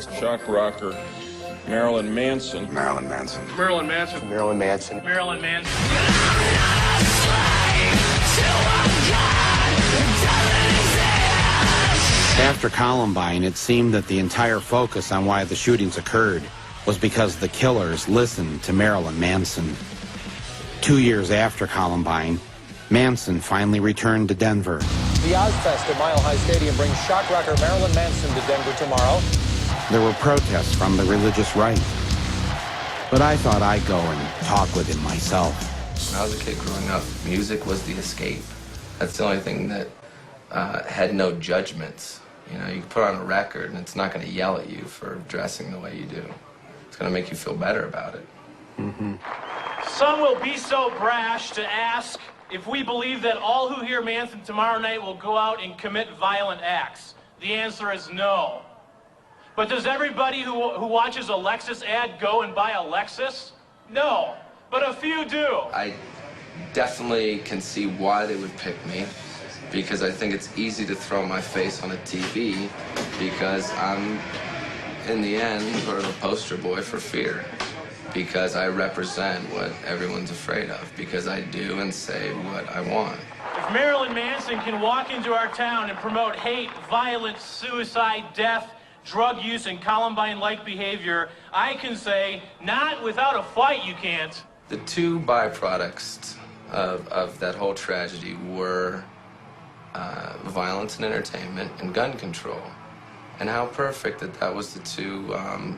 Shock rocker, Marilyn Manson. Marilyn Manson. Marilyn Manson. Marilyn Manson. Marilyn Manson. After Columbine, it seemed that the entire focus on why the shootings occurred was because the killers listened to Marilyn Manson. 2 years after Columbine, Manson finally returned to Denver. The Ozfest at Mile High Stadium brings shock rocker Marilyn Manson to Denver tomorrow. There were protests from the religious right. But I thought I'd go and talk with him myself. When I was a kid growing up, music was the escape. That's the only thing that had no judgments. You know, you can put on a record and it's not going to yell at you for dressing the way you do. It's going to make you feel better about it. Some will be so brash to ask if we believe that all who hear Manson tomorrow night will go out and commit violent acts. The answer is no. But does everybody who watches a Lexus ad go and buy a Lexus? No, but a few do. I definitely can see why they would pick me, because I think it's easy to throw my face on a TV, because I'm, in the end, sort of a poster boy for fear, because I represent what everyone's afraid of, because I do and say what I want. If Marilyn Manson can walk into our town and promote hate, violence, suicide, death, drug use, and Columbine-like behavior, I can say, not without a fight you can't. The two byproducts of that whole tragedy were violence and entertainment and gun control. And how perfect that was the two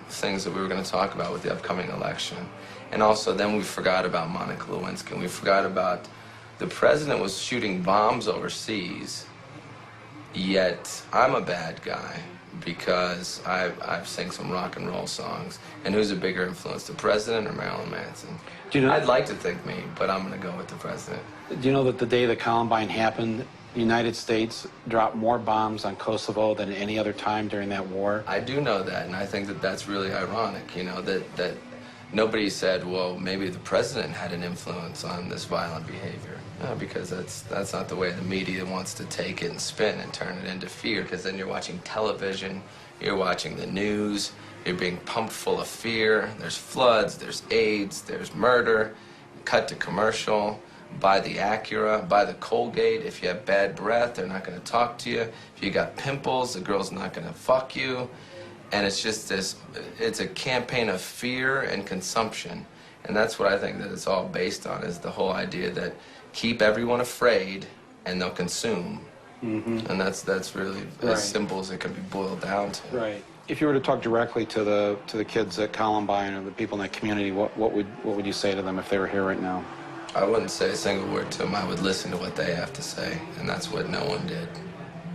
things that we were going to talk about with the upcoming election. And also then we forgot about Monica Lewinsky, and we forgot about the president was shooting bombs overseas, yet I'm a bad guy because I've sang some rock and roll songs. And who's a bigger influence, the president or Marilyn Manson? Do you know, I'd like to think me, but I'm going to go with the president. do you know that the day that Columbine happened, the United States dropped more bombs on Kosovo than any other time during that war? I do know that, and I think that that's really ironic, you know, that nobody said, well, maybe the president had an influence on this violent behavior. No, because that's not the way the media wants to take it and spin and turn it into fear, because then you're watching television, you're watching the news, you're being pumped full of fear. There's floods, there's AIDS, there's murder, cut to commercial. Buy the Acura, buy the Colgate. If you have bad breath, they're not going to talk to you. If you got pimples, the girl's not going to fuck you. And it's just this, it's a campaign of fear and consumption. And that's what I think that it's all based on, is the whole idea that keep everyone afraid and they'll consume. And that's really as simple as it can be boiled down to. Right. If you were to talk directly to the kids at Columbine or the people in that community, what would you say to them if they were here right now? I wouldn't say a single word to them. I would listen to what they have to say, and that's what no one did.